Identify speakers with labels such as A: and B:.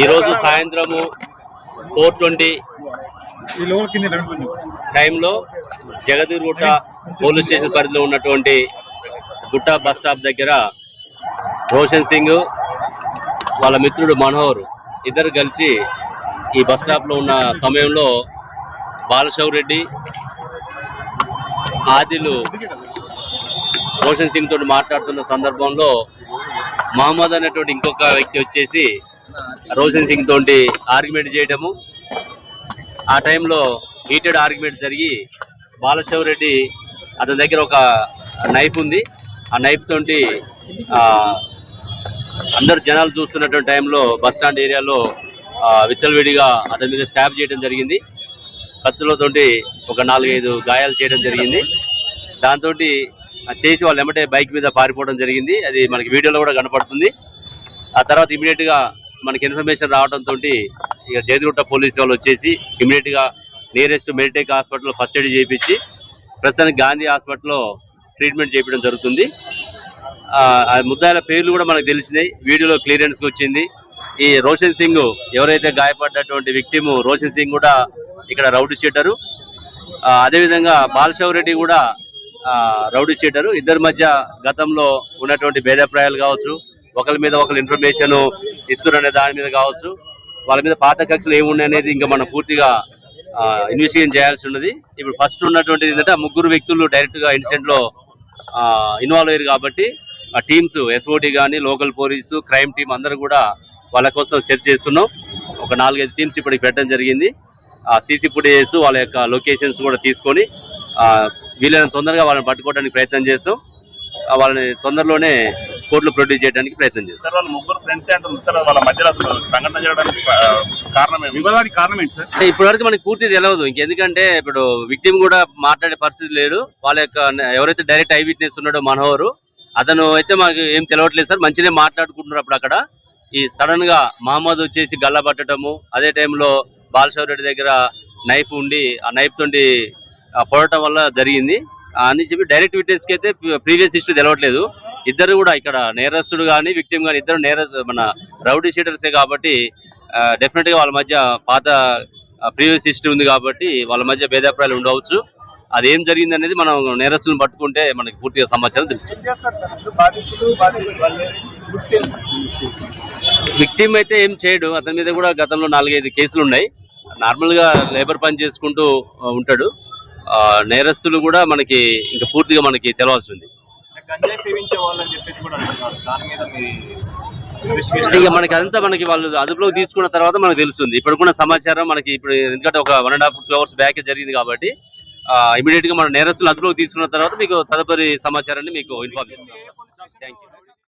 A: ఈరోజు సాయంత్రము 4:20 టైంలో జగదీర్గుట్ట పోలీస్ స్టేషన్ పరిధిలో ఉన్నటువంటి గుట్ట బస్ స్టాప్ దగ్గర రోషన్ సింగ్ వాళ్ళ మిత్రుడు మనోహర్ ఇద్దరు కలిసి ఈ బస్ స్టాప్లో ఉన్న సమయంలో బాలశౌర్ రెడ్డి ఆదిలు రోషన్ సింగ్ తోటి మాట్లాడుతున్న సందర్భంలో మహమ్మద్ అనేటువంటి ఇంకొక వ్యక్తి వచ్చేసి రోషన్ సింగ్ తోటి ఆర్గ్యుమెంట్ చేయడము. ఆ టైంలో హీటెడ్ ఆర్గ్యుమెంట్ జరిగి బాలశౌర్ రెడ్డి అతని దగ్గర ఒక నైఫ్ ఉంది, ఆ నైఫ్ తోటి అందరు జనాలు చూస్తున్నటువంటి టైంలో బస్టాండ్ ఏరియాలో విచ్చలవిడిగా అతని మీద స్టాప్ చేయడం జరిగింది. కత్తులతోటి ఒక 4-5 గాయాలు చేయడం జరిగింది. దాంతో చేసి వాళ్ళు ఎమ్మటే బైక్ మీద పారిపోవడం జరిగింది. అది మనకి వీడియోలో కూడా కనపడుతుంది. ఆ తర్వాత ఇమీడియట్గా మనకి ఇన్ఫర్మేషన్ రావడంతో ఇక జగదీర్గుట్ట పోలీసు వాళ్ళు వచ్చేసి ఇమీడియట్గా నియరెస్ట్ మెడిటెక్ హాస్పిటల్లో ఫస్ట్ ఎయిడ్ చేయించి ప్రస్తుతానికి గాంధీ హాస్పిటల్లో ట్రీట్మెంట్ చేయించడం జరుగుతుంది. ముద్దాయిల పేర్లు కూడా మనకు తెలిసినాయి, వీడియోలో క్లియరెన్స్కి వచ్చింది. ఈ రోషన్ సింగ్ ఎవరైతే గాయపడ్డటువంటి విక్టిమ్ రోషన్ సింగ్ కూడా ఇక్కడ రౌడీ షీటరు, అదేవిధంగా బాలశౌర్ రెడ్డి కూడా రౌడీ షీటరు. ఇద్దరి మధ్య గతంలో ఉన్నటువంటి భేదాభిప్రాయాలు కావచ్చు, ఒకరి మీద ఒకరు ఇన్ఫర్మేషన్ ఇస్తున్నారనే దాని మీద కావచ్చు, వాళ్ళ మీద పాత కక్షలు ఏమున్నాయి అనేది ఇంకా మనం పూర్తిగా ఇన్వెస్టిగేషన్ చేయాల్సి ఉన్నది. ఇప్పుడు ఫస్ట్ ఉన్నటువంటిది ఏంటంటే ఆ ముగ్గురు వ్యక్తులు డైరెక్ట్గా ఇన్సిడెంట్లో ఇన్వాల్వ్ అయ్యారు కాబట్టి ఆ టీమ్స్ ఎస్ఓటీ కానీ లోకల్ పోలీసు క్రైమ్ టీం అందరూ కూడా వాళ్ళ కోసం చర్చ చేస్తున్నాం. ఒక 4-5 టీమ్స్ ఇప్పటికి పెట్టడం జరిగింది. సీసీ ఫుటేజెస్ వాళ్ళ యొక్క లొకేషన్స్ కూడా తీసుకొని వీలైన తొందరగా వాళ్ళని పట్టుకోవడానికి ప్రయత్నం చేస్తాం. వాళ్ళని తొందరలోనే కోర్టులో ప్రొడ్యూస్ చేయడానికి ప్రయత్నం చేస్తాం.
B: సార్, వాళ్ళ ముగ్గురు ఫ్రెండ్స్ అంటున్నారు సార్, వాళ్ళ మధ్యలో సంఘటన జరగడానికి వివాదానికి కారణం ఏంటి సార్?
A: ఇప్పటి వరకు మనకి పూర్తి తెలియదు. ఇంకెందుకంటే ఇప్పుడు విక్టిమ్ కూడా మాట్లాడే పరిస్థితి లేడు. వాళ్ళ యొక్క ఎవరైతే డైరెక్ట్ ఐ విట్నెస్ ఉన్నాడో మనోహర్, అతను అయితే మనకి ఏం తెలియట్లేదు సార్. మంచిగా మాట్లాడుకుంటున్నారు. అప్పుడు అక్కడ ఈ సడన్ గా మహమ్మద్ వచ్చేసి గల్లా పట్టడము, అదే టైంలో బాలశౌర్ రెడ్డి దగ్గర నైఫ్ ఉండి ఆ నైఫ్ తోటి పొడటం వల్ల జరిగింది అని చెప్పి డైరెక్ట్ విట్నెస్కి అయితే ప్రీవియస్ హిస్టరీ తెలవట్లేదు. ఇద్దరు కూడా ఇక్కడ నేరస్తుడు కానీ విక్టిమ్ కానీ ఇద్దరు మన రౌడీ షీటర్సే కాబట్టి డెఫినెట్ గా వాళ్ళ మధ్య పాత ప్రీవియస్ హిస్టరీ ఉంది కాబట్టి వాళ్ళ మధ్య భేదాభిప్రాయాలు ఉండవచ్చు. అదేం జరిగింది అనేది మనం నేరస్తులను పట్టుకుంటే మనకి పూర్తిగా సమాచారం తెలుస్తుంది. విక్టిమ్ అయితే ఏం చేయడు, అతని మీద కూడా గతంలో 4-5 కేసులు ఉన్నాయి. నార్మల్ గా లేబర్ పని చేసుకుంటూ ఉంటాడు. నేరస్తులు కూడా మనకి ఇంకా పూర్తిగా మనకి తెలవాల్సి ఉంది. ఇక మనకి అదంతా మనకి వాళ్ళు అదుపులోకి తీసుకున్న తర్వాత మనకు తెలుస్తుంది. ఇప్పుడు కూడా సమాచారం మనకి ఇప్పుడు ఎందుకంటే ఒక 1.5-2 hours బ్యాక్ జరిగింది కాబట్టి ఇమీడియట్ గా మన నేరస్తులు అదుపులోకి తీసుకున్న తర్వాత మీకు తదుపరి సమాచారాన్ని మీకు ఇన్ఫార్మ్ చేస్తాం. Thank you.